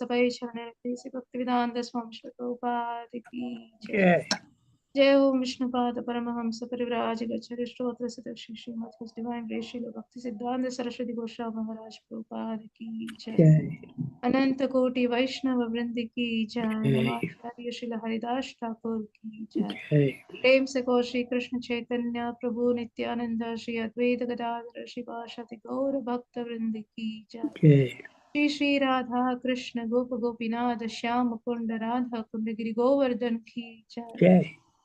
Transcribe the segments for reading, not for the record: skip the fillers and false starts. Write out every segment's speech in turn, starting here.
सबै शरण श्री भक्तिवेदांत स्वामी श्री प्रभुपाद की जय। जय ओम विष्णुपाद परमहंस परिव्राज गच्छति श्रोत्र श्री श्रीमद् डिवाइन ग्रेस श्रील भक्ति सिद्धांत सरस्वती गोस्वामी महाराज प्रभुपाद की जय। अनंत कोटि वैष्णव वृंद की जय। नमाचार्य श्रील हरिदास ठाकुर की जय। प्रेम से को श्री कृष्ण चैतन्य प्रभु नित्यानंद श्री अद्वैत गदाधर शिवाशति गौर भक्त वृंद की जय। श्री श्री राधा कृष्ण गोप गोपीनाथ श्याम कुंड राधा कुंड गिरि गोवर्धन की जय।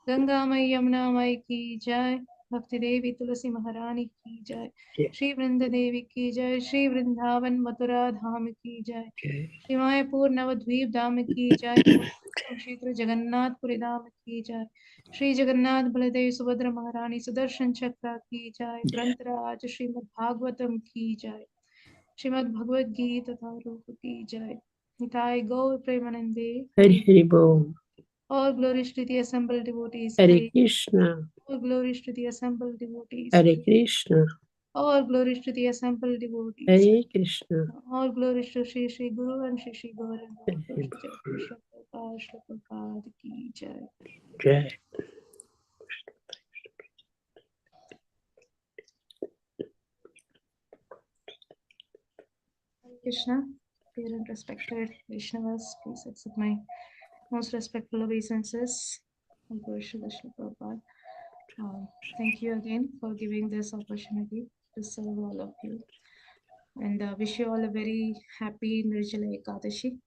गंगा मई यमुना मई की जय। भक्ति देवी तुलसी महारानी की जय। श्री वृंद देवी की जय। श्री वृंदावन मथुरा धाम की जय। श्री मायपुर नवद्वीप धाम की जय। क्षेत्र जगन्नाथपुरी धाम की जय। श्री जगन्नाथ बलदेव सुभद्रा महारानी सुदर्शन चक्र की जय। ग्रंथराज श्रीमद् भागवतम की जय। श्रीमद् भगवद गीता तथा रूप की जय। निताय गौर प्रेमानंदे हरि हरि बोल। All glories to the assembled devotees. Hare Krishna. All glories to the assembled devotees. Hare Krishna. All glories to the assembled devotees. Hare Krishna. All glories to Shri Shri Guru and Shri Shri Gauranga. Hare Shri Prabhupada ki jai. Jai. Krishna, dear and respected Vaishnavas, please accept my most respectful obeisances. Thank you again for giving this opportunity to serve all of you, and wish you all a very happy Nirjala Ekadashi.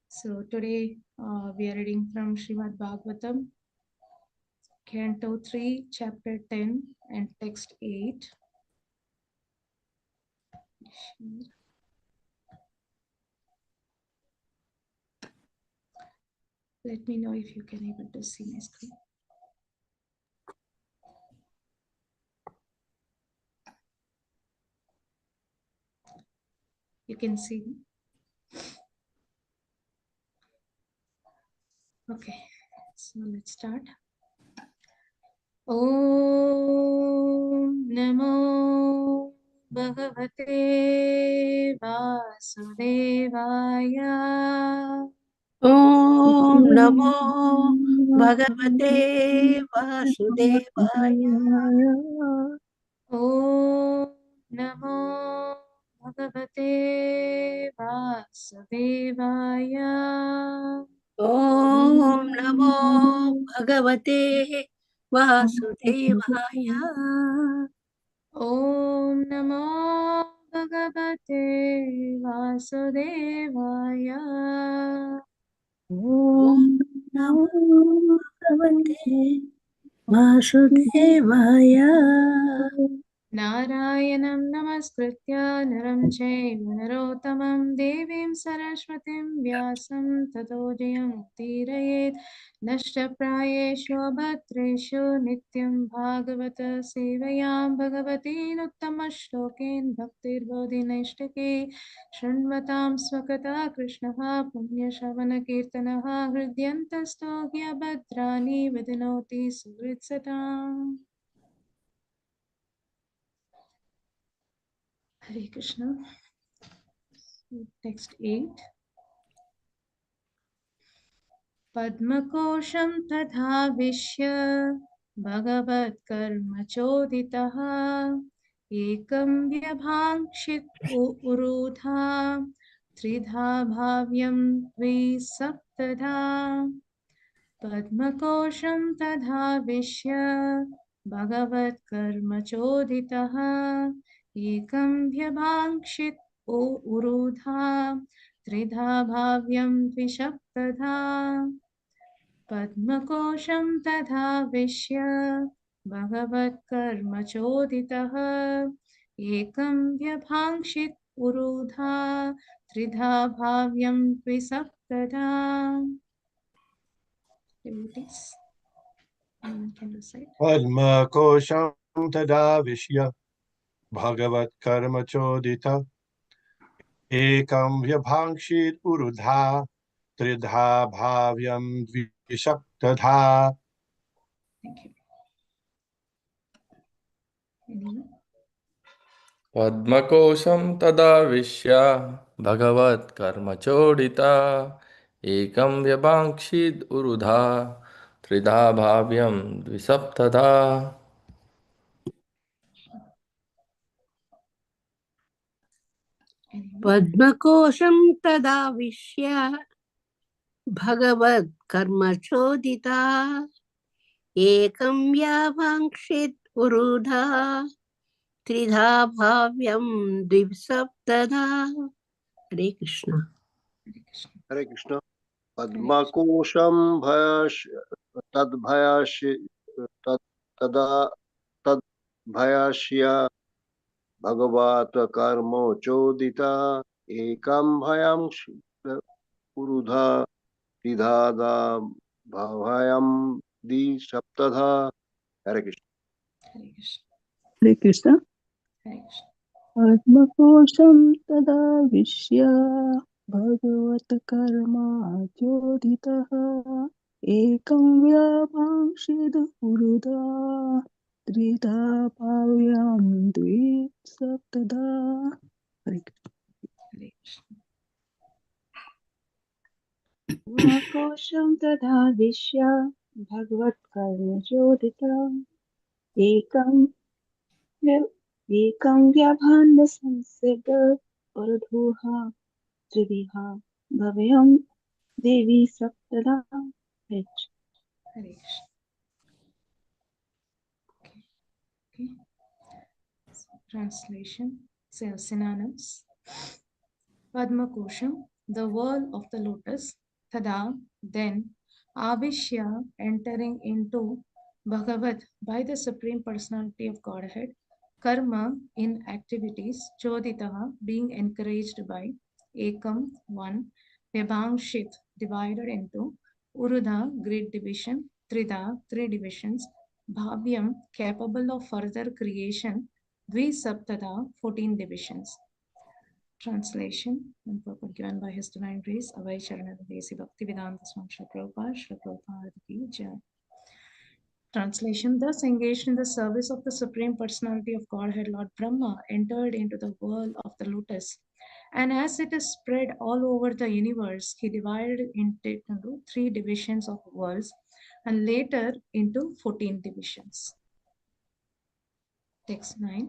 So today we are reading from Srimad Bhagavatam, Canto 3, Chapter 10 and Text 8. Let me know if you can able to see my screen. You can see. Okay, so let's start. Om Namo Bhagavate Vasudevaya. Om Namo Bhagavate Vasudevaya. Om Namo Bhagavate Vasudevaya. Om Namo Bhagavate Vasudevaya. Om Namo Bhagavate Vasudevaya. Om Namo Bhagavate Vasudevaya. Narayanam namaskritya naram chaiva narottamam devim saraswatim vyasam tato jayam tirayet nashtaprayeshu abhatreshu nityam bhagavata sevayam bhagavati nuttamaśloken bhaktirbodhinashtake shrunvatam swakata krishnaha punyashavana kirtanaha hridyantastohya bhadrani vidinoti suhritsatam. Hare Krishna. Text 8. Padmakosham tadhavishya bhagavat karma choditaha ekam vyabhangshit urudha tridha bhavyam dvisaptadha. Padmakosham tadhavishya bhagavat karma choditaha ekam vyabhangshit urudha tridha bhavyam dvisaptadha. Padmakosham tadhavishya bhagavat karma choditaha ekam vyabhangshit urudha tridha bhavyam dvisaptadha. Devotees, anyone can recite. Padmakosham tadavishya bhagavat karma chodita ekam vyabhangshit urudha tridha bhavyam dvisaptadha. Thank you. Anyone? पद्मकोशं तदाविश्य भगवत्कर्मचोदिता एकं व्यभाङ्क्षीद् उरुधा त्रिधा भाव्यं द्विसप्तधा. पद्मकोशं तदाविश्य भगवत्कर्मचोदिता एकं व्यावाङ्क्षित् उरुधा त्रिधा भाव्यं द्विसप्तधा. हरे कृष्ण. हरे कृष्ण। पद्मकोशं तद्भयास्य भगवत् कर्मोचोदिता एकं भयं पुरुधा त्रिधा भयं द्विसप्तधा. हरे कृष्ण। हरे कृष्ण। पद्मकोशं तदाविश्य भगवत्कर्माचोदितः एकं व्यापांशिद पुरुधा त्रिधा भाव्यां द्विसप्तधा. हरे कृष्ण। पद्मकोशं तदाविश्य भगवत्कर्मचोदितम् एकं व्याभान्नसंसिद्ध ऊर्ध्वः त्रिविहा भव्यं देवी सप्तदा. Translation, synonyms. Padma Kosham, the whirl of the lotus. Tada, then. Avishya, entering into. Bhagavat, by the Supreme Personality of Godhead. Karma, in activities. Choditaha, being encouraged by. Ekam, one. Vibhangshit, divided into. Urudha, great division. Trida, three divisions. Bhavyam, capable of further creation. Dvisaptada, 14 divisions. Translation and purport given by His Divine Grace, Avai Charananda Desi Bhaktivedanta Swami Srila Prabhupada, Srila Prabhupada Ki Jai. Translation: thus engaged in the service of the Supreme Personality of Godhead, Lord Brahma entered into the world of the lotus. And as it is spread all over the universe, he divided it into three divisions of worlds and later into 14 divisions. Text 9.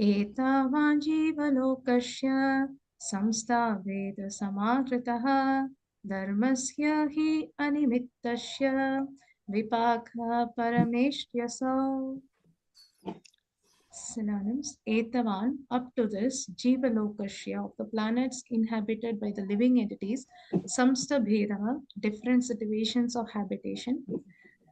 एतावान् जीवलोकस्य संस्थावेद समाहृतः धर्मस्य हि अनिमित्तस्य विपाकः परमेष्ठ्यसौ. Synonyms: Etavan, up to this, Jivalokashya, of the planets inhabited by the living entities, Samsta Bheda, different situations of habitation,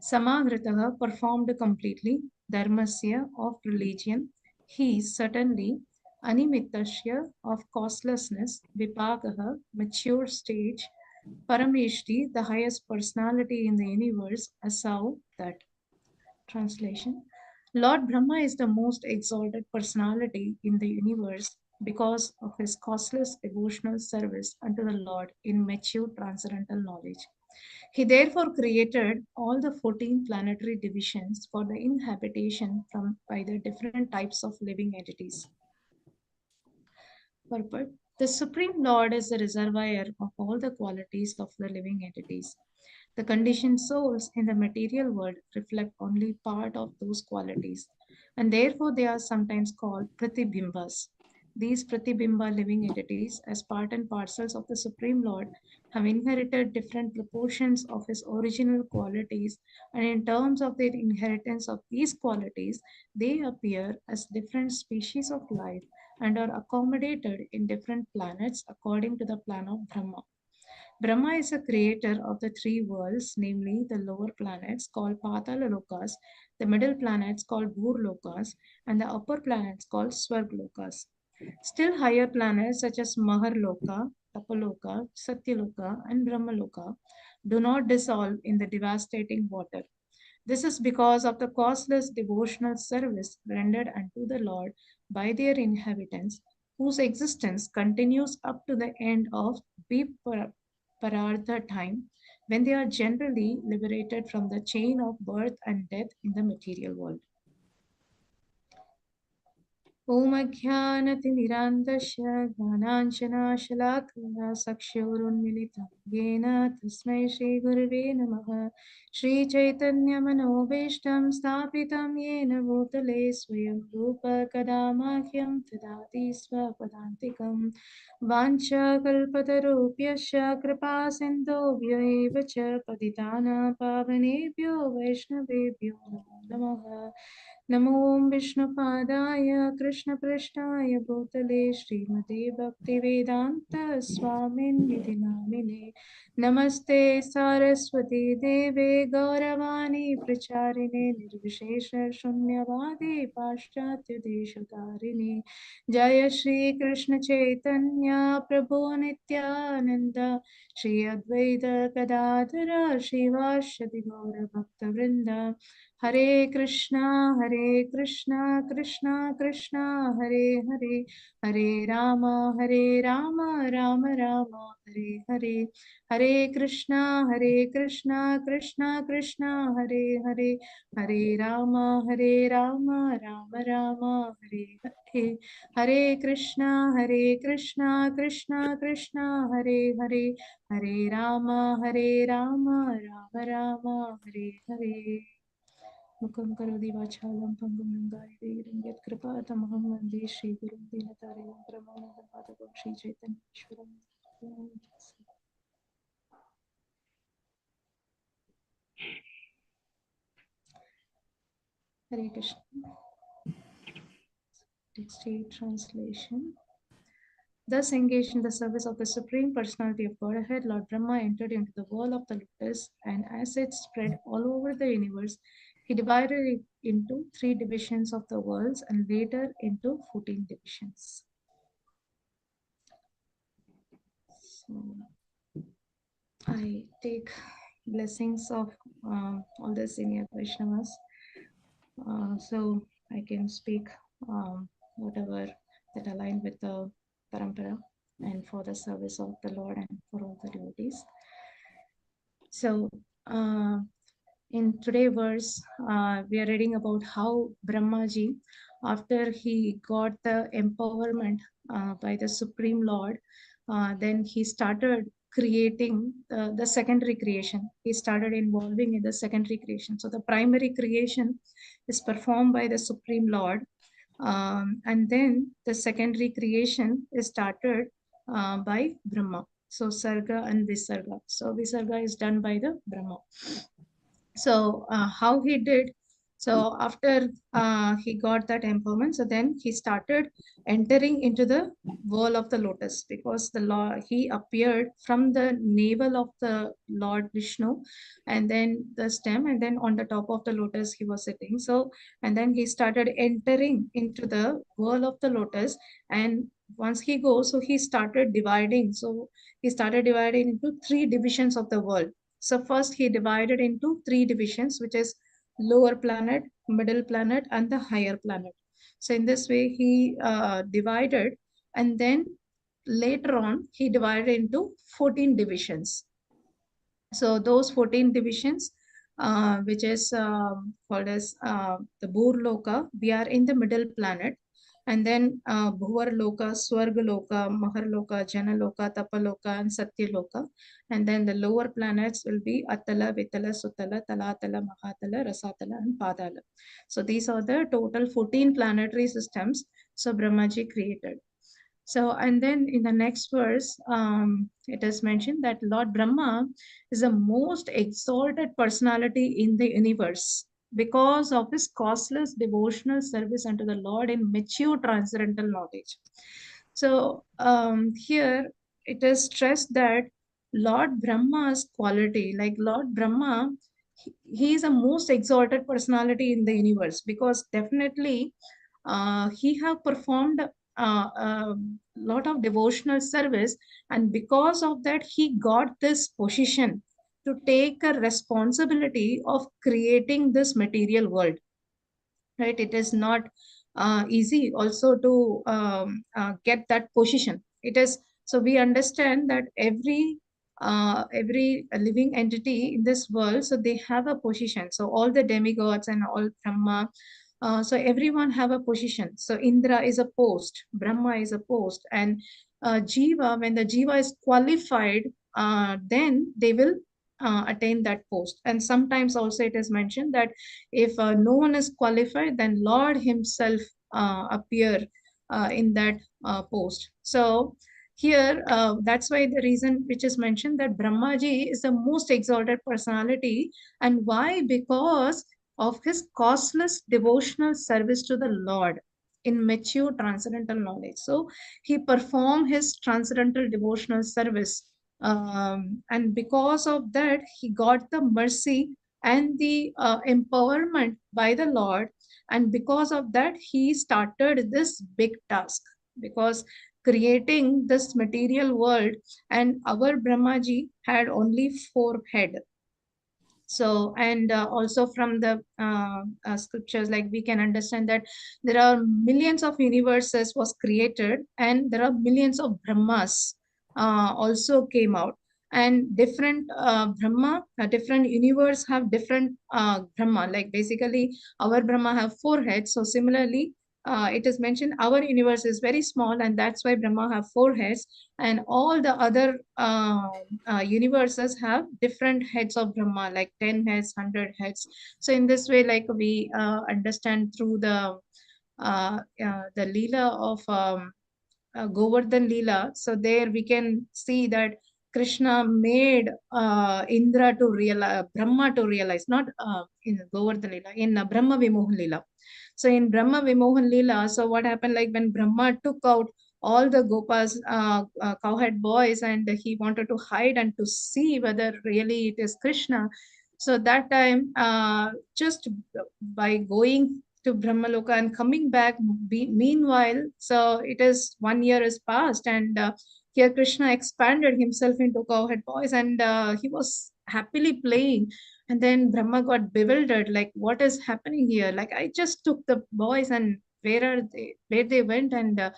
Samagritaha, performed completely, Dharmasya, of religion, he certainly, Animittasya, of causelessness, Vipakaha, mature stage, Parameshti, the highest personality in the universe, Asau, that. Translation: Lord Brahma is the most exalted personality in the universe because of his causeless devotional service unto the Lord in mature transcendental knowledge. He therefore created all the 14 planetary divisions for the inhabitation by the different types of living entities. Purport: the Supreme Lord is the reservoir of all the qualities of the living entities. The conditioned souls in the material world reflect only part of those qualities, and therefore they are sometimes called pratibhimbas. These pratibhimba living entities, as part and parcels of the Supreme Lord, have inherited different proportions of his original qualities, and in terms of their inheritance of these qualities, they appear as different species of life and are accommodated in different planets according to the plan of Brahma. Brahma is the creator of the three worlds, namely the lower planets called Patala Lokas, the middle planets called Bhur Lokas, and the upper planets called Swarg Lokas. Still higher planets such as Mahar Loka, Tapaloka, Satyaloka, and Brahmaloka do not dissolve in the devastating water. This is because of the causeless devotional service rendered unto the Lord by their inhabitants, whose existence continues up to the end of Parartha time, when they are generally liberated from the chain of birth and death in the material world. ॐ अज्ञानतिमिरान्धस्य ज्ञानाञ्जनाशलाकया चक्षुरुन्मिलितं येन तस्मै श्रीगुरुवे नमः। श्रीचैतन्यमनोभीष्टं स्थापितं येन भूतले स्वयं रूप कदा मह्यं ददाति स्वपदान्तिकं। वाञ्छाकल्पतरुभ्यश्च कृपा सिन्धुभ्य एव च पतितानां पावनेभ्यो वैष्णवेभ्यो नमो नमः। नमो विष्णुपादाय कृष्णपृष्ठाय भूतले श्रीमते भक्तिवेदान्त स्वामिन्निधि नामिने। नमस्ते सारस्वती देवे गौरवाणी प्रचारिणे निर्विशेष शून्यवादी पाश्चात्य देशतारिणे। जय श्री कृष्ण चैतन्य प्रभु नित्यानंद श्री अद्वैत गदाधर श्रीवासदि गौर भक्तवृंद। हरे कृष्णा कृष्णा कृष्णा हरे हरे, हरे राम राम राम हरे हरे। हरे कृष्णा कृष्णा कृष्णा हरे हरे, हरे राम राम राम हरे हरे। हरे कृष्णा कृष्णा कृष्णा हरे हरे, हरे राम राम राम हरे हरे। मुखं करोति वाचालं पङ्गुं लङ्घयते गिरिं यत्कृपातमहं वन्दे श्रीगुरुं दीनतारिणं परमानन्दमाधवं श्रीचैतन्येश्वरम्। Hare Krishna. Text translation. Thus engaged in the service of the Supreme Personality of Godhead, Lord Brahma entered into the world of the lotus, and as it spread all over the universe, he divided it into 3 divisions of the worlds and later into 14 divisions. So, I take blessings of all the senior Vaishnavas, so I can speak whatever that align with the parampara and for the service of the Lord and for all the devotees. So in today's verse, we are reading about how Brahmaji, after he got the empowerment by the Supreme Lord, then he started creating the secondary creation. He started involving in the secondary creation. So the primary creation is performed by the Supreme Lord, and then the secondary creation is started by Brahma. So Sarga and Visarga. So Visarga is done by the Brahma. So how he did, so after he got that empowerment, so then he started entering into the whirl of the lotus, because the Lord, he appeared from the navel of the Lord Vishnu, and then the stem, and then on the top of the lotus he was sitting. So and then he started entering into the whirl of the lotus, and once he goes, so he started dividing. So he started dividing into 3 divisions of the world. So first he divided into 3 divisions, which is lower planet, middle planet, and the higher planet. So in this way he divided, and then later on he divided into 14 divisions. So those 14 divisions, which is called as the Burloka, we are in the middle planet. And then Bhuvar Loka, Swarga Loka, Mahar Loka, Jana Loka, Tapaloka, and Satya Loka. And then the lower planets will be Atala, Vitala, Sutala, Talatala, Mahatala, Rasatala, and Padala. So these are the total 14 planetary systems so Brahmaji created. So, and then in the next verse, it is mentioned that Lord Brahma is the most exalted personality in the universe because of his causeless devotional service unto the Lord in mature transcendental knowledge. So here it is stressed that Lord Brahma's quality, like Lord Brahma, he is a most exalted personality in the universe, because definitely he have performed a lot of devotional service, and because of that he got this position to take a responsibility of creating this material world, right? It is not easy also to get that position. It is, so we understand that every living entity in this world, so they have a position. So all the demigods and all Brahma, So everyone have a position. So Indra is a post, Brahma is a post, and Jiva, when the Jiva is qualified, then they will attain that post. And sometimes also it is mentioned that if no one is qualified, then Lord himself appear in that post. So here, that's why the reason which is mentioned that Brahmaji is the most exalted personality. And why? Because of his costless devotional service to the Lord in mature transcendental knowledge. So he performed his transcendental devotional service. And because of that, he got the mercy and the empowerment by the Lord. And because of that, he started this big task. Because creating this material world, and our Brahmaji had only 4 head. So, and also from the scriptures, like we can understand that there are millions of universes was created, and there are millions of Brahmas also came out. And different Brahma, different universe have different Brahma. Like basically, our Brahma have 4 heads. So similarly, it is mentioned our universe is very small, and that's why Brahma have 4 heads, and all the other universes have different heads of Brahma, like 10 heads, 100 heads. So in this way, like we understand through the Leela of Govardhan Leela. So there we can see that Krishna made Indra to realize, Brahma to realize, not in Govardhan Leela, in Brahma Vimohan Leela. So in Brahma Vimohan Leela, so what happened, like when Brahma took out all the Gopas, cowhead boys, and he wanted to hide and to see whether really it is Krishna. So that time, just by going to Brahmaloka and coming back, meanwhile, so it is 1 year has passed, and here Krishna expanded himself into cowhead boys, and he was happily playing. And then Brahma got bewildered, like, what is happening here? Like, I just took the boys, and where are they? Where they went? And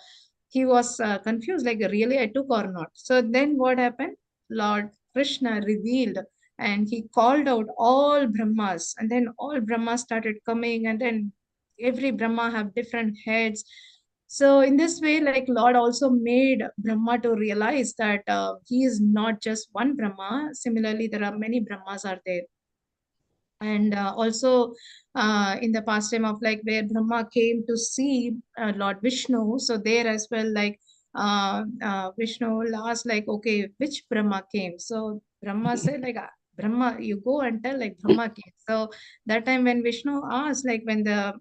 he was confused, like, really I took or not? So then what happened? Lord Krishna revealed, and he called out all Brahmas, and then all Brahmas started coming, and then every Brahma have different heads. So in this way, like Lord also made Brahma to realize that he is not just one Brahma. Similarly, there are many Brahmas are there. And also in the pastime of like where Brahma came to see Lord Vishnu, so there as well, like Vishnu will ask like, okay, which Brahma came? So Brahma said like, Brahma, you go and tell like Brahma came. So that time when Vishnu asked, like when the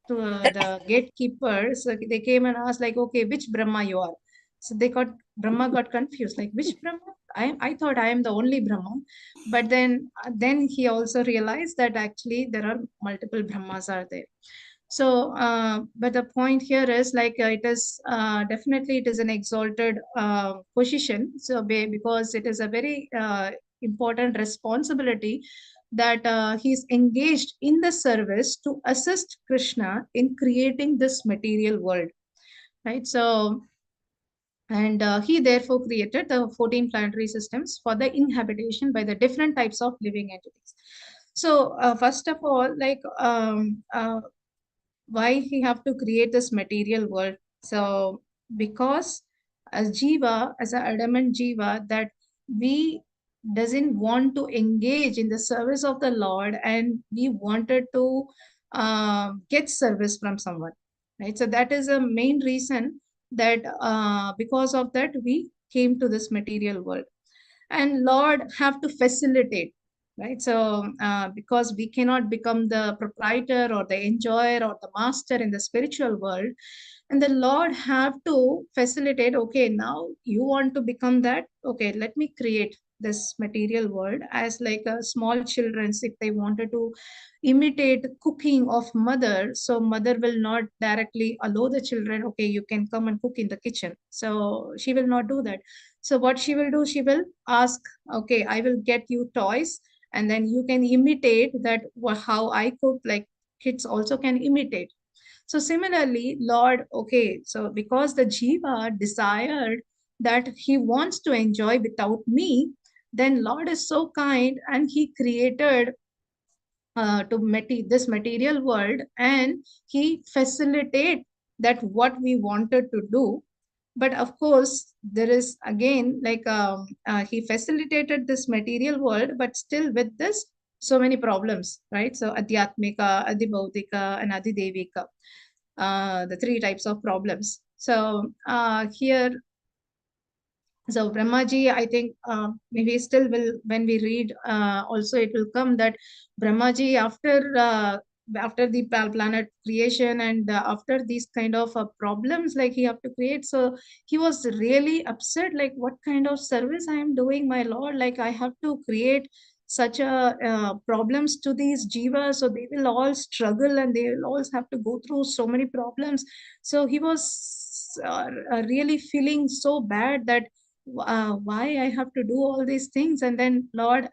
the gatekeeper, so they came and asked like, okay, which Brahma you are? So Brahma got confused, like, which Brahma? I thought I am the only Brahma. But then he also realized that actually there are multiple Brahmas are there. So but the point here is like it is definitely it is an exalted position. So because it is a very important responsibility that he's engaged in the service to assist Krishna in creating this material world, right? So, and he therefore created the 14 planetary systems for the inhabitation by the different types of living entities. So, first of all, like why he have to create this material world? So, because as Jiva, as an adamant Jiva, that we doesn't want to engage in the service of the Lord, and we wanted to get service from someone, right? So that is a main reason that because of that we came to this material world, and Lord have to facilitate, right? So because we cannot become the proprietor or the enjoyer or the master in the spiritual world, and the Lord have to facilitate, okay, now you want to become that, okay, let me create this material world as like a small children, if they wanted to imitate cooking of mother, so mother will not directly allow the children, okay, you can come and cook in the kitchen. So she will not do that. So what she will do, she will ask, okay, I will get you toys, and then you can imitate that how I cook, like kids also can imitate. So similarly, Lord, okay, so because the Jiva desired that he wants to enjoy without me, then Lord is so kind and he created to this material world, and he facilitate that what we wanted to do. But of course there is again like he facilitated this material world, but still with this so many problems, right? So adhyatmika, adhibhautika, and adhidevika, the three types of problems. So here, so Brahmaji, I think maybe still will, when we read also it will come that Brahmaji after the planet creation and after these kind of problems like he have to create, so he was really upset, like what kind of service I am doing, my Lord, like I have to create such a problems to these jivas, so they will all struggle and they will all have to go through so many problems. So he was really feeling so bad that why I have to do all these things. And then Lord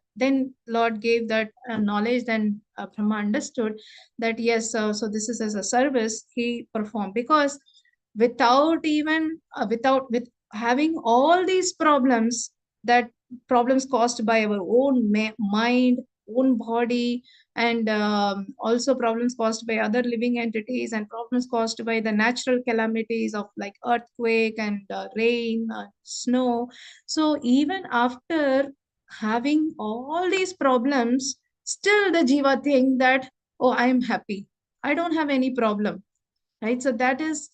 gave that knowledge. Then Brahma understood that yes, so this is as a service he performed, because without even with having all these problems, that problems caused by our own mind, own body, and also problems caused by other living entities, and problems caused by the natural calamities of like earthquake and rain, snow. So even after having all these problems, still the jiva think that, oh, I am happy, I don't have any problem, right? So that is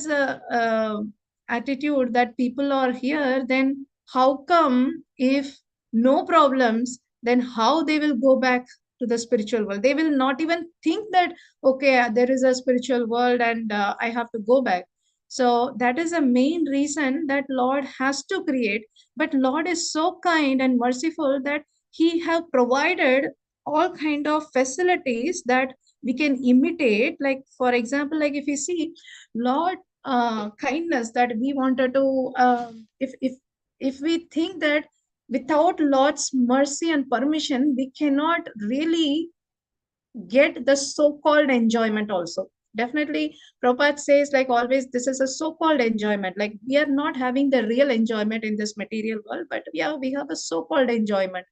a attitude that people are here. Then how come if no problems, then how they will go back to the spiritual world? They will not even think that, okay, there is a spiritual world and I have to go back. So that is a main reason that Lord has to create. But Lord is so kind and merciful that he have provided all kind of facilities that we can imitate. Like for example, like if you see Lord kindness, that we wanted to if we think that without Lord's mercy and permission we cannot really get the so-called enjoyment also. Definitely Prabhupada says, like always, this is a so-called enjoyment, like we are not having the real enjoyment in this material world, but yeah, we have a so-called enjoyment.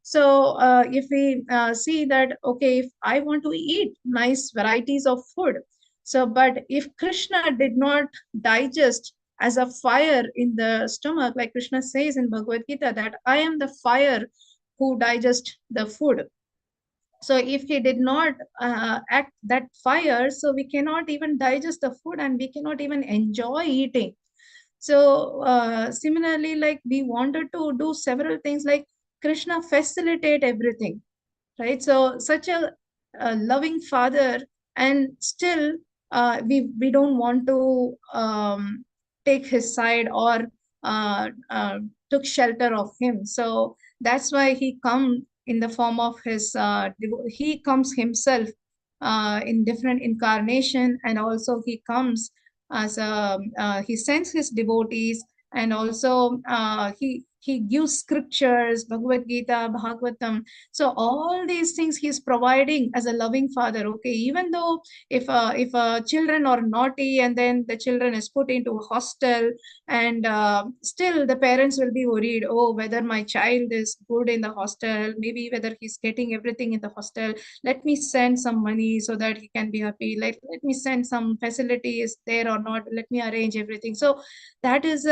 So if we see that, okay, if I want to eat nice varieties of food, so but if Krishna did not digest as a fire in the stomach, like Krishna says in Bhagavad Gita that I am the fire who digest the food. So if he did not act that fire, so we cannot even digest the food and we cannot even enjoy eating. So similarly, like we wanted to do several things, like Krishna facilitate everything, right? So such a loving father, and still we don't want to take his side or took shelter of him. So that's why he come in the form of his he comes himself in different incarnation, and also he comes as a he sends his devotees, and also he gives scriptures, Bhagavad Gita, Bhagavatam. So all these things he's providing as a loving father. Okay, even though if children are naughty and then the children is put into a hostel, and still the parents will be worried, oh, whether my child is good in the hostel, maybe whether he's getting everything in the hostel, let me send some money so that he can be happy, like let me send some facilities there or not, let me arrange everything. So that is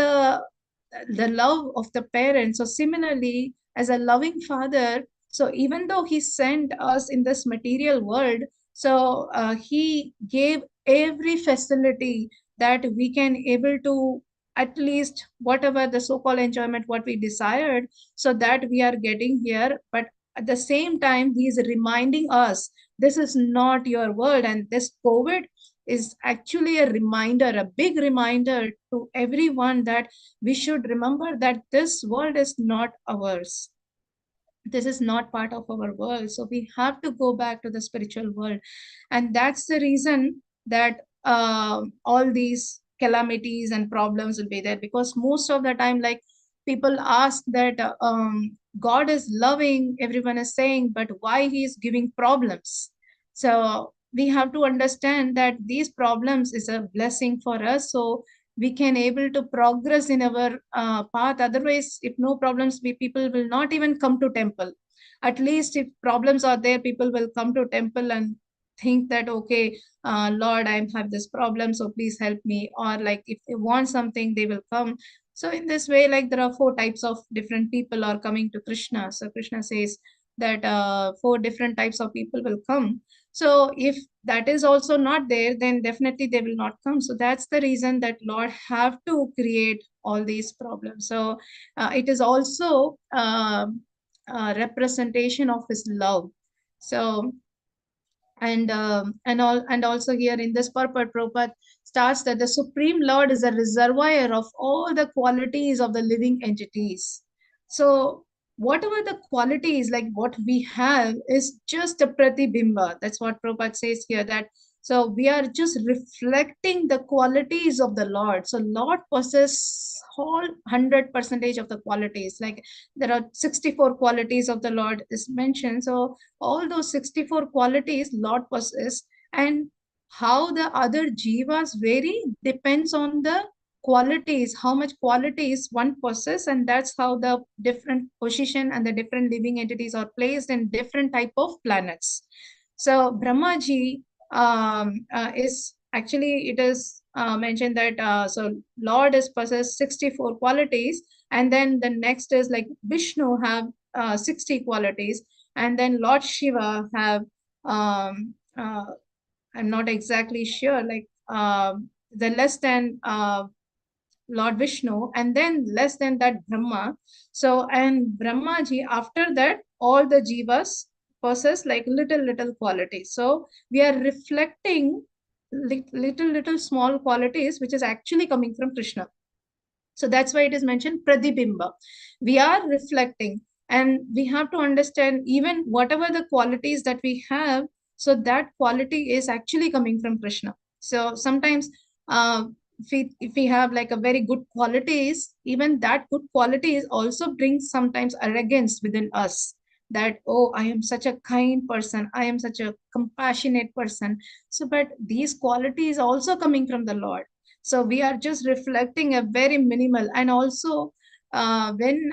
the love of the parents. So similarly, as a loving father, so even though he sent us in this material world, so he gave every facility that we can able to at least whatever the so-called enjoyment what we desired, so that we are getting here. But at the same time he is reminding us this is not your world, and this COVID is actually a reminder, a big reminder to everyone that we should remember that this world is not ours. This is not part of our world. So we have to go back to the spiritual world. And that's the reason that all these calamities and problems will be there, because most of the time, like people ask that God is loving, everyone is saying, but why he is giving problems? So we have to understand that these problems is a blessing for us, so we can able to progress in our path. Otherwise, if no problems, people will not even come to temple. At least if problems are there, people will come to temple and think that, okay, Lord, I have this problem, so please help me. Or like if they want something, they will come. So in this way, like there are 4 types of different people are coming to Krishna. So Krishna says that 4 different types of people will come. So if that is also not there, then definitely they will not come. So that's the reason that Lord have to create all these problems. So it is also a representation of his love. So and also here in this purport, Prabhupada starts that the Supreme Lord is a reservoir of all the qualities of the living entities. So whatever the qualities like what we have is just a pratibimba. That's what Prabhupada says here, that so we are just reflecting the qualities of the Lord. So Lord possesses all 100% of the qualities. Like there are 64 qualities of the Lord is mentioned. So all those 64 qualities Lord possesses, and how the other jivas vary depends on the qualities, how much qualities one possesses, and that's how the different position and the different living entities are placed in different type of planets. So Brahmaji is actually, it is mentioned that so Lord is possessed 64 qualities, and then the next is like Vishnu have 60 qualities, and then Lord Shiva have I'm not exactly sure, like the less than Lord Vishnu, and then less than that Brahma. So and Brahmaji, after that all the jivas possess like little qualities. So we are reflecting little small qualities which is actually coming from Krishna. So that's why it is mentioned pratibimba. We are reflecting, and we have to understand even whatever the qualities that we have, so that quality is actually coming from Krishna. So sometimes if we have like a very good qualities, even that good qualities also brings sometimes arrogance within us, that, oh, I am such a kind person, I am such a compassionate person. So but these qualities also coming from the Lord. So we are just reflecting a very minimal. And also when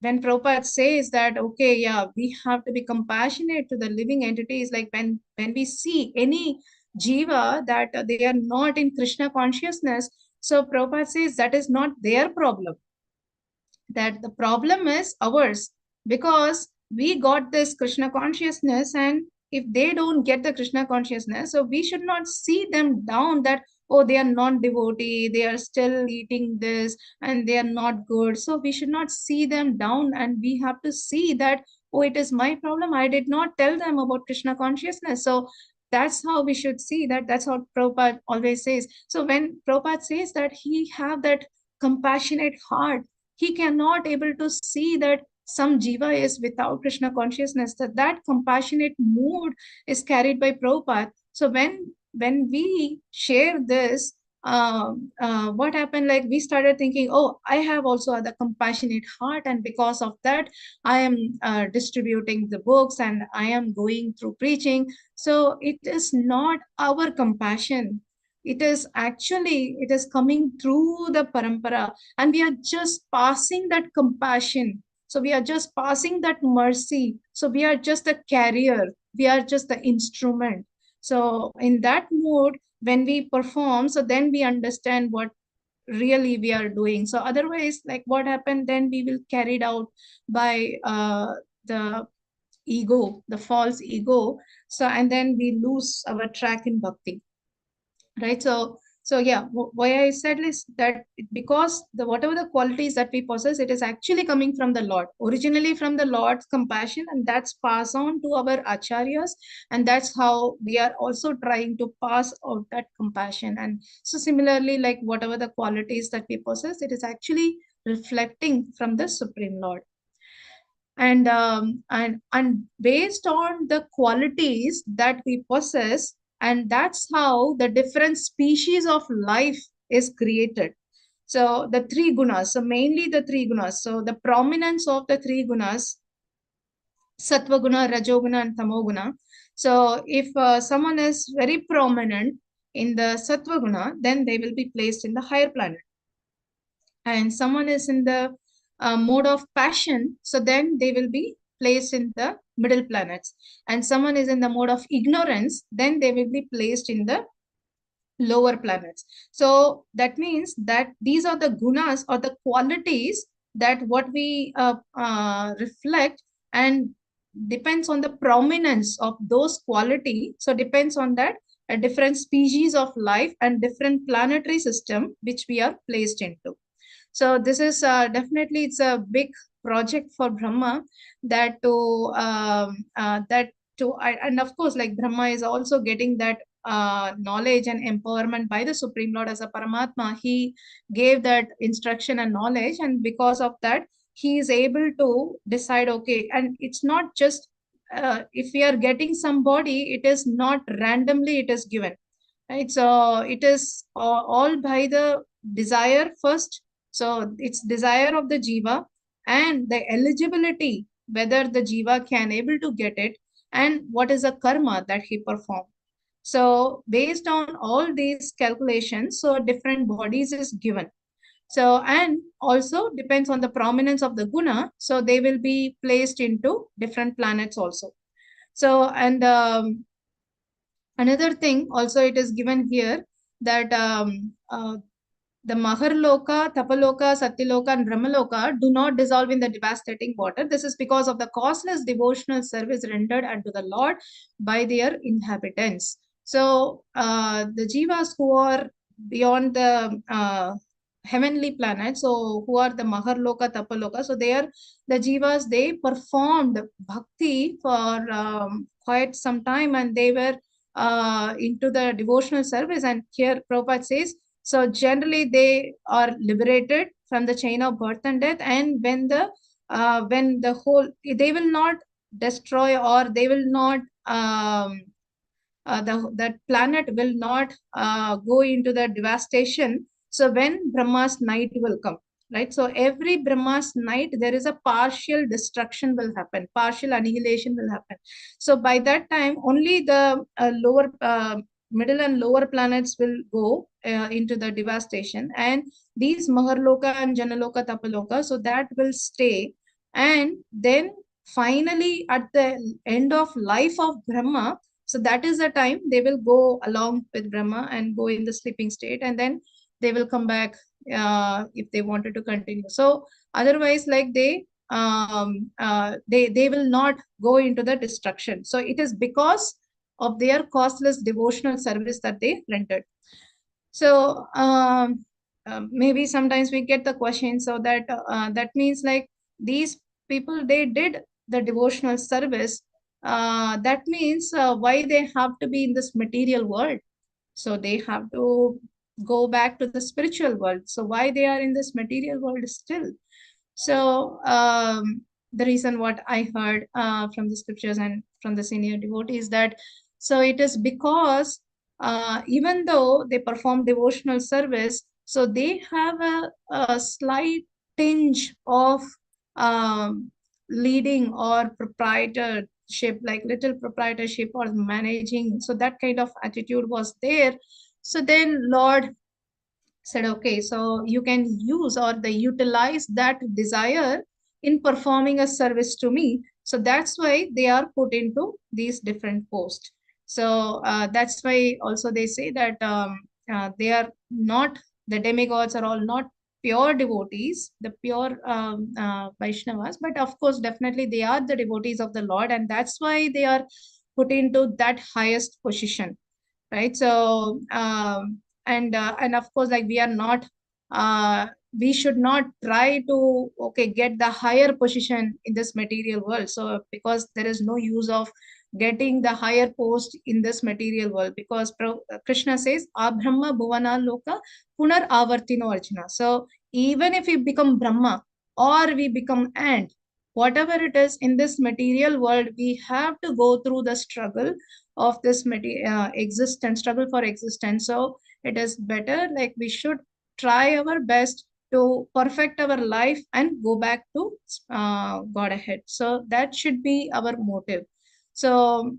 Prabhupada says that, okay, yeah, we have to be compassionate to the living entities, like when we see any jiva that they are not in Krishna consciousness, so Prabhupada says that is not their problem, that the problem is ours, because we got this Krishna consciousness, and if they don't get the Krishna consciousness, so we should not see them down that, oh, they are non-devotee, they are still eating this and they are not good. So we should not see them down, and we have to see that, oh, it is my problem, I did not tell them about Krishna consciousness. So that's how we should see that. That's what Prabhupada always says. So when Prabhupada says that he have that compassionate heart, he cannot able to see that some jiva is without Krishna consciousness, that compassionate mood is carried by Prabhupada. So when we share this, what happened, like we started thinking, oh, I have also the compassionate heart, and because of that I am distributing the books and I am going through preaching. So it is not our compassion, it is actually, it is coming through the parampara, and we are just passing that compassion. So we are just passing that mercy. So we are just a carrier, we are just the instrument. So in that mode, when we perform, so then we understand what really we are doing. So otherwise, like what happened, then we will carried out by the ego, the false ego. So and then we lose our track in bhakti, right? So yeah, why I said is that because the whatever the qualities that we possess, it is actually coming from the Lord, originally from the Lord's compassion, and that's passed on to our acharyas, and that's how we are also trying to pass out that compassion. And so similarly, like whatever the qualities that we possess, it is actually reflecting from the Supreme Lord. And based on the qualities that we possess, and that's how the different species of life is created. So the 3 gunas, so mainly the 3 gunas, so the prominence of the 3 gunas, sattva guna, rajoguna and tamoguna. So if someone is very prominent in the sattva guna, then they will be placed in the higher planet, and someone is in the mode of passion, so then they will be placed in the middle planets. And someone is in the mode of ignorance, then they will be placed in the lower planets. So that means that these are the gunas or the qualities that what we reflect, and depends on the prominence of those quality. So depends on that a different species of life and different planetary system which we are placed into. So this is definitely, it's a big project for Brahma, that and of course, like Brahma is also getting that knowledge and empowerment by the Supreme Lord as a Paramatma. He gave that instruction and knowledge, and because of that, he is able to decide, okay, and it's not just if we are getting somebody, it is not randomly it is given, right? So it is all by the desire first. So it's desire of the jiva and the eligibility, whether the jiva can able to get it, and what is the karma that he performed. So based on all these calculations, so different bodies is given. So, and also depends on the prominence of the guna. So they will be placed into different planets also. So, and another thing also it is given here, that the Maharloka, Tapaloka, Satyaloka, and Brahmaloka do not dissolve in the devastating water. This is because of the causeless devotional service rendered unto the Lord by their inhabitants. So the jivas who are beyond the heavenly planets, so who are the Maharloka, Tapaloka, so they are the jivas, they performed bhakti for quite some time, and they were into the devotional service. And here Prabhupada says, so generally they are liberated from the chain of birth and death, and when the whole, they will not destroy, or they will not that planet will not go into the devastation. So when Brahma's night will come, right? So every Brahma's night, there is a partial destruction will happen, partial annihilation will happen. So by that time, only the lower, middle and lower planets will go into the devastation, and these Maharloka and Janaloka, Tapaloka, so that will stay. And then finally, at the end of life of Brahma, so that is the time they will go along with Brahma and go in the sleeping state, and then they will come back if they wanted to continue. So otherwise, like they will not go into the destruction. So it is because of their costless devotional service that they rendered. So maybe sometimes we get the question, so that that means like these people, they did the devotional service. That means why they have to be in this material world? So they have to go back to the spiritual world. So why they are in this material world still? So the reason what I heard from the scriptures and from the senior devotees, that so it is because even though they perform devotional service, so they have a slight tinge of leading or proprietorship, like little proprietorship or managing. So that kind of attitude was there. So then Lord said, okay, so you can use or they utilize that desire in performing a service to me. So that's why they are put into these different posts. So that's why also they say that they are not, the demigods are all not pure devotees, the pure Vaishnavas, but of course, definitely they are the devotees of the Lord, and that's why they are put into that highest position, right? So and of course, like we are not we should not try to get the higher position in this material world. So because there is no use of getting the higher post in this material world, because Krishna says Abrahma Bhuvana Loka Punar Avartino Arjuna. So even if we become Brahma or we become ant, whatever it is in this material world, we have to go through the struggle of this existence, struggle for existence. So it is better, like we should try our best to perfect our life and go back to God ahead. So that should be our motive. So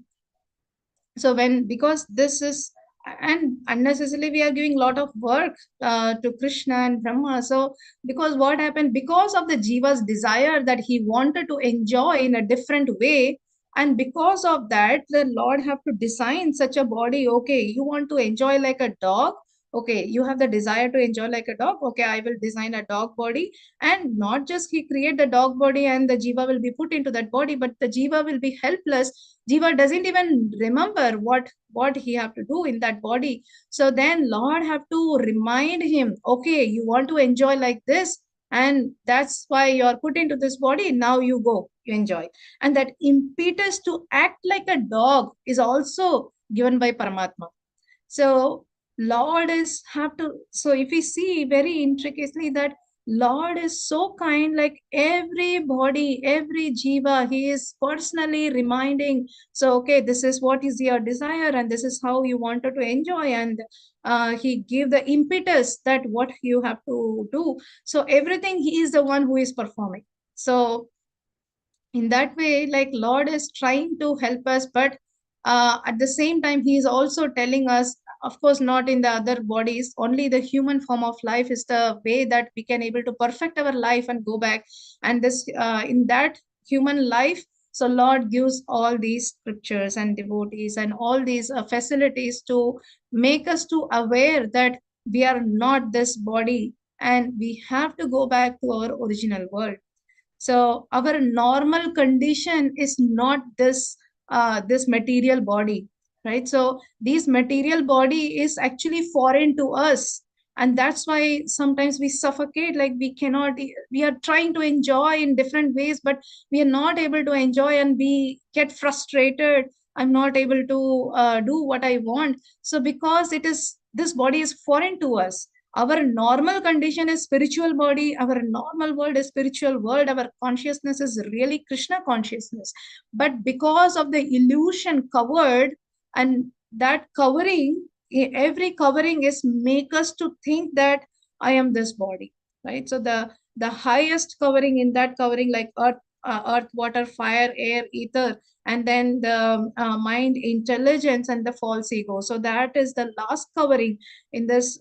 when, because this is and unnecessarily we are giving a lot of work to Krishna and Brahma. So because what happened, because of the jiva's desire that he wanted to enjoy in a different way, and because of that the Lord have to design such a body. Okay, you want to enjoy like a dog, okay, you have the desire to enjoy like a dog, okay, I will design a dog body. And not just he create the dog body and the jiva will be put into that body, but the jiva will be helpless. Jiva doesn't even remember what he have to do in that body. So then Lord have to remind him, okay, you want to enjoy like this, and that's why you're put into this body. Now you go, you enjoy. And that impetus to act like a dog is also given by Paramatma. So Lord is have to, so if we see very intricately that Lord is so kind, like every body, every jiva, he is personally reminding. So, okay, this is what is your desire and this is how you wanted to enjoy. And he give the impetus that what you have to do. So everything he is the one who is performing. So in that way, like Lord is trying to help us, but at the same time he is also telling us, of course not in the other bodies, only the human form of life is the way that we can able to perfect our life and go back. And this in that human life, so Lord gives all these scriptures and devotees and all these facilities to make us to aware that we are not this body and we have to go back to our original world. So our normal condition is not this this material body, right? So this material body is actually foreign to us, and that's why sometimes we suffocate. Like we cannot, we are trying to enjoy in different ways, but we are not able to enjoy, and we get frustrated. I'm not able to do what I want. So because it is, this body is foreign to us. Our normal condition is spiritual body. Our normal world is spiritual world. Our consciousness is really Krishna consciousness. But because of the illusion covered, and that covering, every covering is make us to think that I am this body, right? So the highest covering, in that covering, like earth, water, fire, air, ether, and then the mind, intelligence, and the false ego. So that is the last covering in this.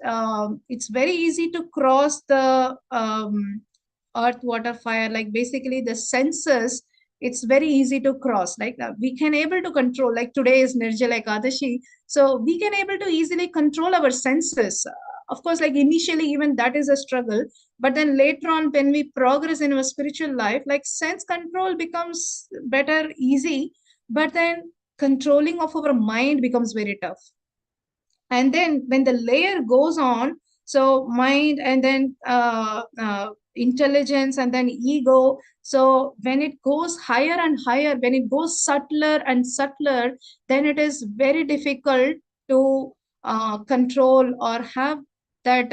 It's very easy to cross the earth, water, fire, like basically the senses. It's very easy to cross, like we can able to control, like today is Nirjala Ekadashi, so we can able to easily control our senses. Of course, like initially even that is a struggle, but then later on when we progress in our spiritual life, like sense control becomes better, easy, but then controlling of our mind becomes very tough. And then when the layer goes on, so mind, and then intelligence, and then ego, so when it goes higher and higher, when it goes subtler and subtler, then it is very difficult to control or have that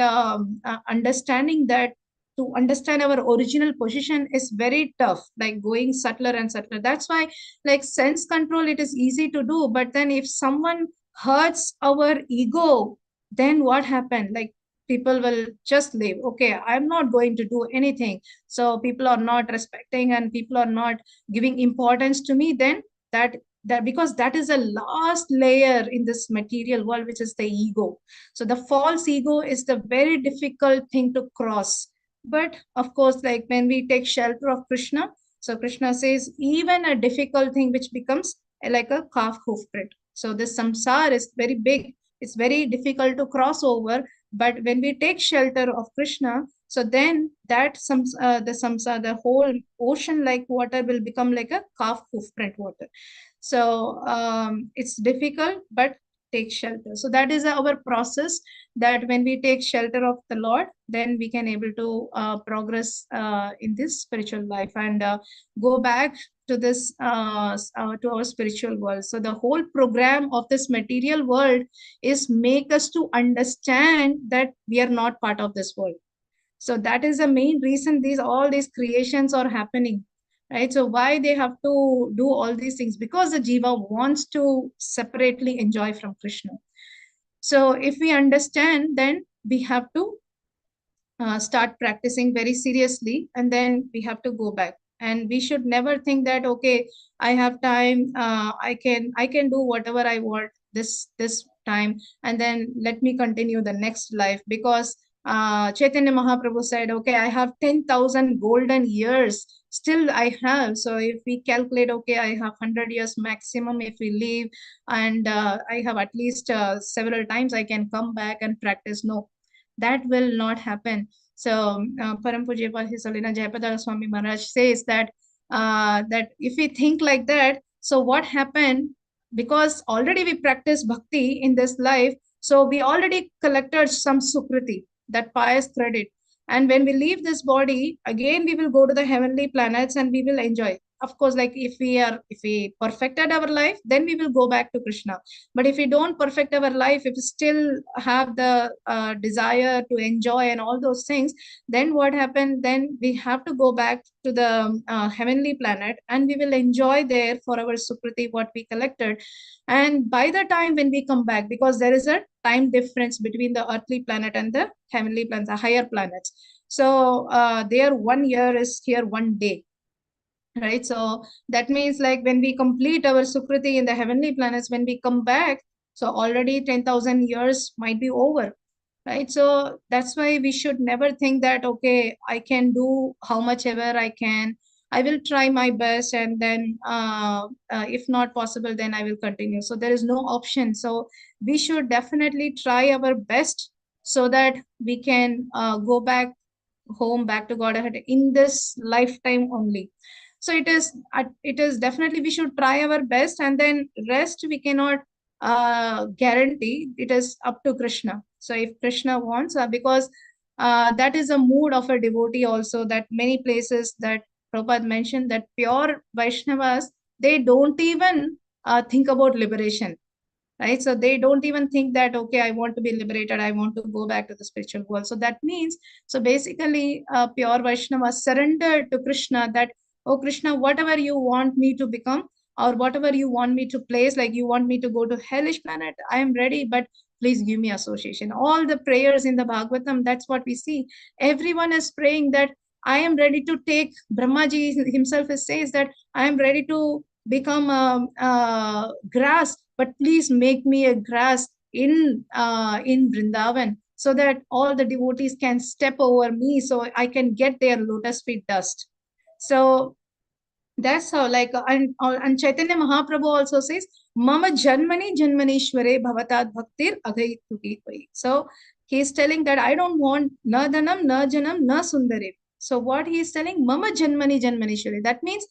understanding, that to understand our original position is very tough, like going subtler and subtler. That's why like sense control, it is easy to do, but then if someone hurts our ego, then what happened? Like people will just leave. Okay, I'm not going to do anything. So people are not respecting and people are not giving importance to me. Then that because that is the last layer in this material world, which is the ego. So the false ego is the very difficult thing to cross. But of course, like when we take shelter of Krishna, so Krishna says even a difficult thing which becomes like a calf hoof print. So this samsara is very big. It's very difficult to cross over. But when we take shelter of Krishna, so then that the samsara, the whole ocean like water will become like a calf hoof print water. So it's difficult, but take shelter. So that is our process, that when we take shelter of the Lord, then we can able to progress in this spiritual life and go back to this to our spiritual world. So the whole program of this material world is make us to understand that we are not part of this world. So that is the main reason all these creations are happening, right? So why they have to do all these things? Because the jiva wants to separately enjoy from Krishna. So if we understand, then we have to start practicing very seriously, and then we have to go back. And we should never think that, okay, I have time, I can do whatever I want. This time, and then let me continue the next life. Because Chaitanya Mahaprabhu said, okay, I have 10,000 golden years still I have. So if we calculate, okay, I have 100 years maximum if we live, and I have at least several times I can come back and practice. No, that will not happen. So Param Pujya His Holiness Jayapada Swami Maharaj says that that if we think like that, so what happened? Because already we practice bhakti in this life, so we already collected some sukriti, that pious credit. And when we leave this body, again we will go to the heavenly planets and we will enjoy. Of course, like if we perfected our life, then we will go back to Krishna. But if we don't perfect our life, if we still have the desire to enjoy and all those things, then what happened? Then we have to go back to the heavenly planet, and we will enjoy there for our sukriti what we collected. And by the time when we come back, because there is a time difference between the earthly planet and the heavenly planets, the higher planets. So there 1 year is here 1 day, right? So that means like when we complete our sukriti in the heavenly planets, when we come back, so already 10,000 years might be over, right? So that's why we should never think that, okay, I can do how much ever I can, I will try my best, and then if not possible, then I will continue. So there is no option. So we should definitely try our best so that we can go back home, back to Godhead in this lifetime only. So it is definitely we should try our best, and then rest we cannot guarantee. It is up to Krishna. So if Krishna wants, because that is a mood of a devotee also, that many places that Prabhupada mentioned, that pure Vaishnavas, they don't even think about liberation, right? So they don't even think that, okay, I want to be liberated, I want to go back to the spiritual world. So that means, so basically pure Vaishnava surrender to Krishna, that, oh Krishna, whatever you want me to become, or whatever you want me to place, like you want me to go to hellish planet, I am ready, but please give me association. All the prayers in the Bhagavatam, that's what we see. Everyone is praying that I am ready to take, Brahmaji himself says that I am ready to become grass, but please make me a grass in Vrindavan, so that all the devotees can step over me, so I can get their lotus feet dust. So that's how, like, and Chaitanya Mahaprabhu also says, Mama Janmani Janmanishware Bhavatat Bhaktir Agayituki. So he's telling that I don't want na dhanam, na janam, na sundari. So what he is telling, Mama Janmani Janmanishware, that means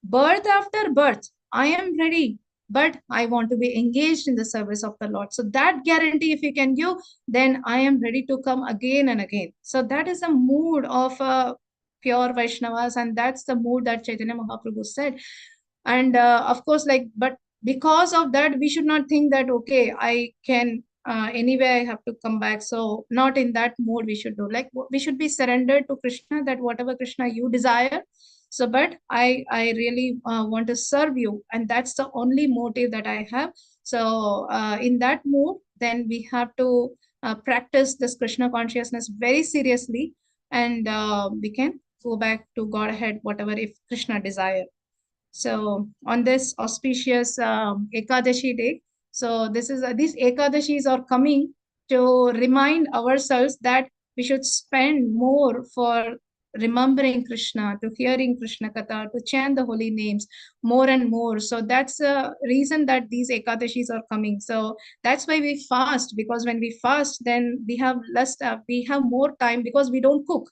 birth after birth, I am ready, but I want to be engaged in the service of the Lord. So that guarantee, if you can give, then I am ready to come again and again. So that is a mood of pure Vaishnavas, and that's the mood that Chaitanya Mahaprabhu said. And of course, like, but because of that, we should not think that, okay, I can anyway I have to come back. So not in that mode we should do. Like, we should be surrendered to Krishna, that whatever Krishna you desire. So, but I really want to serve you, and that's the only motive that I have. So in that mood, then we have to practice this Krishna consciousness very seriously, and we can go back to Godhead, whatever if Krishna desire. So on this auspicious Ekadashi day, so this is these Ekadashis are coming to remind ourselves that we should spend more for remembering Krishna, to hearing Krishna Katha, to chant the holy names more and more. So that's the reason that these Ekadashis are coming. So that's why we fast, because when we fast, then we have less, we have more time, because we don't cook.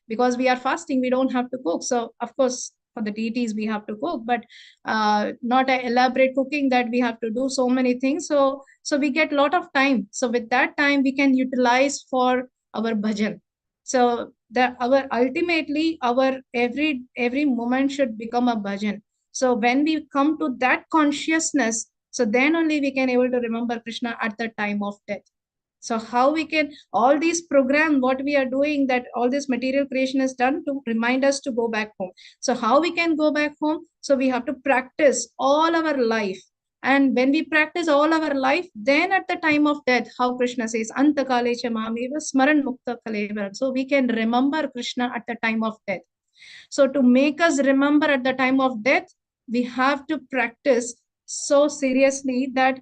Because we are fasting, we don't have to cook. So of course, for the deities we have to cook, but not an elaborate cooking that we have to do so many things. So we get a lot of time. So with that time we can utilize for our bhajan. So that our ultimately our every moment should become a bhajan. So when we come to that consciousness, so then only we can able to remember Krishna at the time of death. So how we can, all these program, what we are doing, that all this material creation is done to remind us to go back home. So how we can go back home? So we have to practice all our life. And when we practice all our life, then at the time of death, how Krishna says, Antakale cha mameva smaran mukta kalevaram. So we can remember Krishna at the time of death. So to make us remember at the time of death, we have to practice so seriously that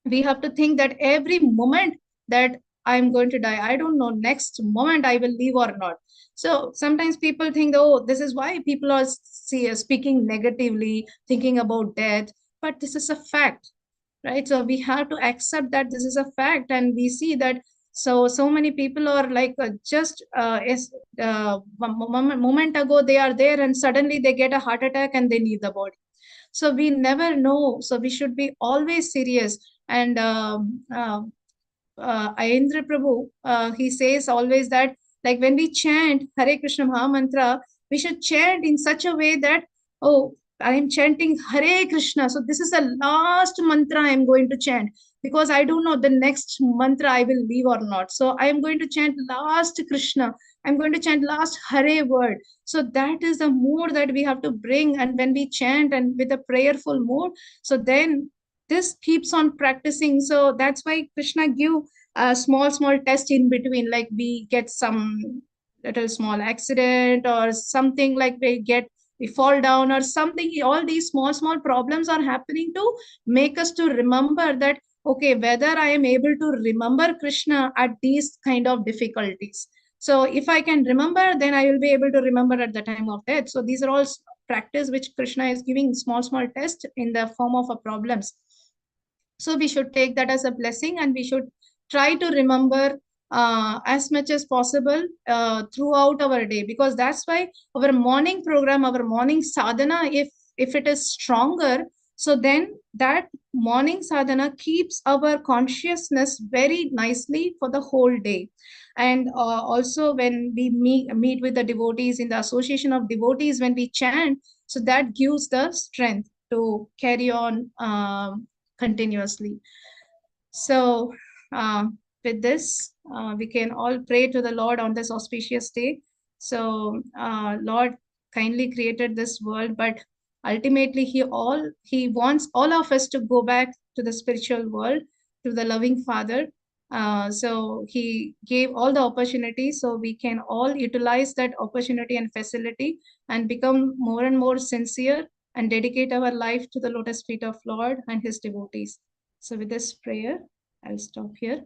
We have to think that every moment that I'm going to die, I don't know next moment I will live or not. So sometimes people think, oh, this is why people are speaking negatively, thinking about death. But this is a fact, right? So we have to accept that this is a fact, and we see that so many people are like just moment ago they are there, and suddenly they get a heart attack and they leave the body. So we never know. So we should be always serious. And Ayendra Prabhu, he says always that, like when we chant Hare Krishna Maha Mantra, we should chant in such a way that, oh, I am chanting Hare Krishna. So this is the last mantra I am going to chant, because I don't know the next mantra I will leave or not. So I am going to chant last Krishna. I'm going to chant last Hare word. So that is the mood that we have to bring. And when we chant and with a prayerful mood, so then this keeps on practicing. So that's why Krishna give a small test in between, like we get some little small accident or something, like we fall down or something. All these small problems are happening to make us to remember that, okay, whether I am able to remember Krishna at these kind of difficulties. So if I can remember, then I will be able to remember at the time of death. So these are all practice which Krishna is giving small test in the form of a problems. So we should take that as a blessing, and we should try to remember as much as possible throughout our day, because that's why our morning program, our morning sadhana, if it is stronger, so then that morning sadhana keeps our consciousness very nicely for the whole day. And also when we meet with the devotees in the association of devotees, when we chant, so that gives the strength to carry on continuously. So with this, we can all pray to the Lord on this auspicious day. So Lord kindly created this world, but ultimately he wants all of us to go back to the spiritual world, to the loving Father. So he gave all the opportunities, so we can all utilize that opportunity and facility and become more and more sincere and dedicate our life to the lotus feet of Lord and his devotees. So with this prayer, I'll stop here.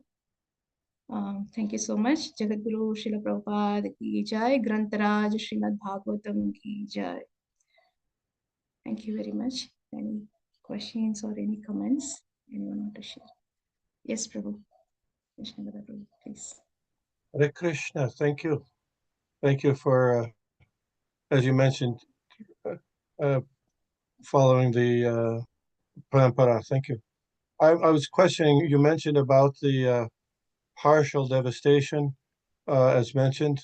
Thank you so much. Jagadguru Srila Prabhupada ki jai. Grantaraj Srimad Bhagavatam ki jai. Thank you very much. Any questions or any comments anyone want to share? Yes, Prabhu. Krishna Prabhu, please. Hare Krishna, thank you. Thank you for, as you mentioned, following the parampara. Thank you. I was questioning, you mentioned about the partial devastation, as mentioned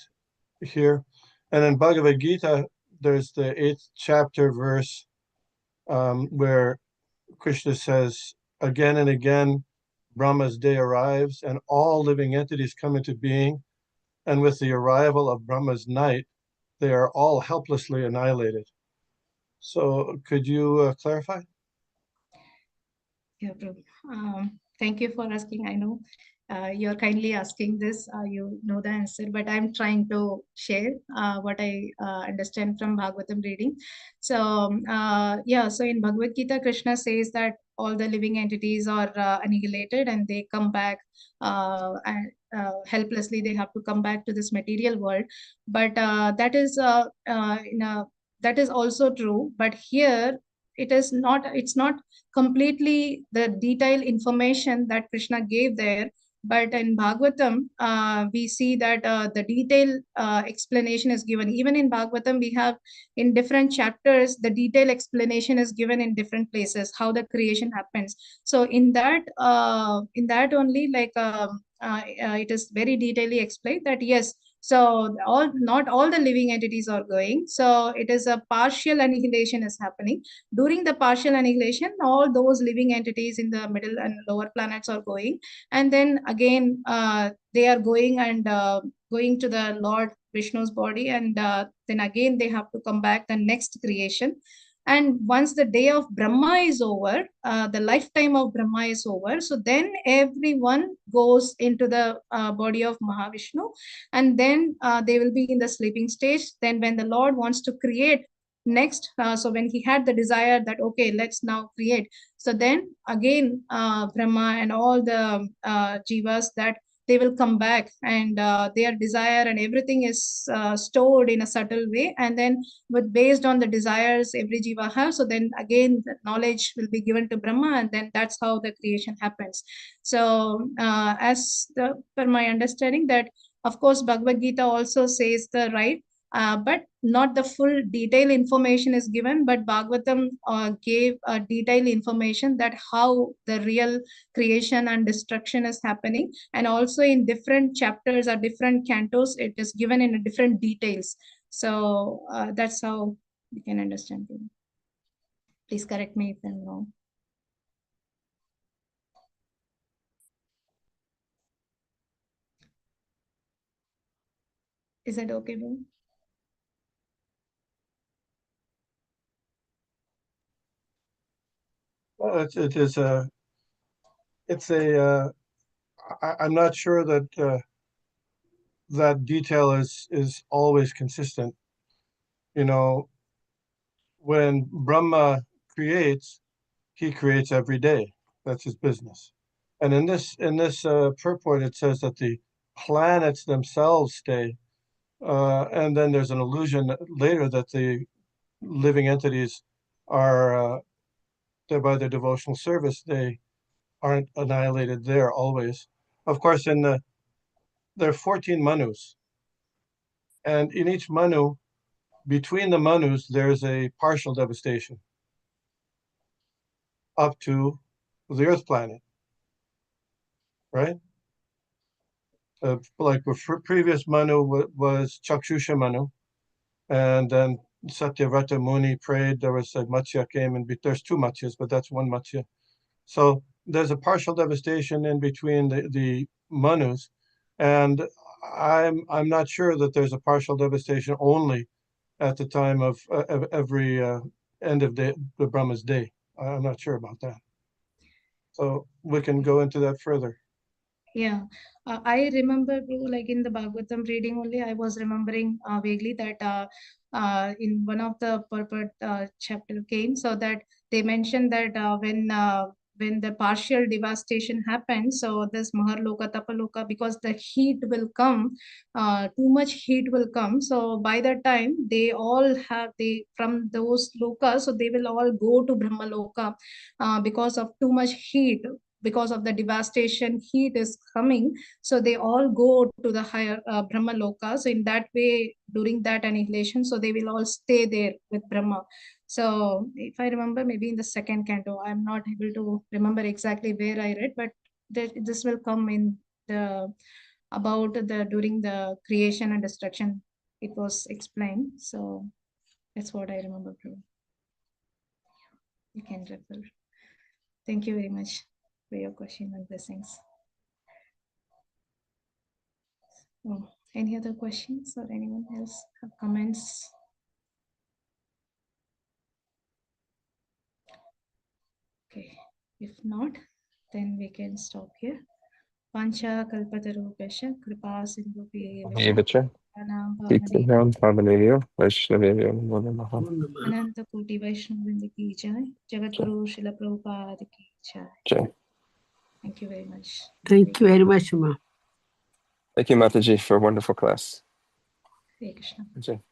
here. And in Bhagavad Gita, there's the 8th chapter verse where Krishna says, again and again, Brahma's day arrives and all living entities come into being. And with the arrival of Brahma's night, they are all helplessly annihilated. So could you clarify? Yeah, Prabhu. Thank you for asking. I know you're kindly asking this. You know the answer, but I'm trying to share what I understand from Bhagavatam reading. So yeah, so in Bhagavad Gita, Krishna says that all the living entities are annihilated and they come back and helplessly. They have to come back to this material world. But that is that is also true. But here it's not completely the detailed information that Krishna gave there. But in Bhagavatam, we see that the detailed explanation is given. Even in Bhagavatam, we have in different chapters, the detailed explanation is given in different places, how the creation happens. So in that only, like it is very detailedly explained that yes, so not all the living entities are going. So it is a partial annihilation is happening. During the partial annihilation, all those living entities in the middle and lower planets are going, and then again they are going and going to the Lord Vishnu's body, and then again they have to come back the next creation. And once the day of Brahma is over, the lifetime of Brahma is over, so then everyone goes into the body of Mahavishnu, and then they will be in the sleeping stage. Then when the Lord wants to create next, so when he had the desire that, okay, let's now create. So then again, Brahma and all the jivas, that they will come back, and their desire and everything is stored in a subtle way. And then based on the desires every jiva has, so then again the knowledge will be given to Brahma, and then that's how the creation happens. So per my understanding, that of course Bhagavad Gita also says the right, but not the full detailed information is given, but Bhagavatam gave detailed information that how the real creation and destruction is happening. And also in different chapters or different cantos, it is given in different details. So that's how we can understand it. Please correct me if I'm wrong. Is that okay, Bill? Well, I'm not sure that that detail is always consistent. You know, when Brahma creates, he creates every day. That's his business. And in this purport, it says that the planets themselves stay, and then there's an allusion later that the living entities are by their devotional service, they aren't annihilated there always. Of course, there are 14 manus, and in each manu, between the manus, there's a partial devastation up to the Earth planet, right? Like the previous manu was Chakshusha manu, and then Satyavrata Muni prayed. There was a Matsya came, and there's two Matsyas, but that's one Matsya. So there's a partial devastation in between the manus, and I'm not sure that there's a partial devastation only at the time of every end of the Brahma's day. I'm not sure about that. So we can go into that further. Yeah, I remember, like in the Bhagavatam reading only, I was remembering vaguely that in one of the purport chapter came, so that they mentioned that when the partial devastation happens, so this Maharloka, Tapaloka, because the heat will come, too much heat will come. So by that time, they all from those lokas, so they will all go to Brahmaloka because of too much heat, because of the devastation heat is coming. So they all go to the higher Brahma Loka. So in that way, during that annihilation, so they will all stay there with Brahma. So if I remember, maybe in the second canto, I'm not able to remember exactly where I read, but this will come in during the creation and destruction. It was explained. So that's what I remember. You can refer. Thank you very much for your question and blessings. Oh, any other questions or anyone else have comments? Okay, if not, then we can stop here. Pancha kalpatarupesha kripa Evacha. Tikkam Pavanavyo Vaishnavyo Namo Namaha. Ananta Koti Vaishnavindi ki jai. Jagat Guru Srila Prabhupada ki jai. Jai. Thank you very much. Thank you very much, Ma. Thank you, Mataji, for a wonderful class. Hare Krishna. Jai.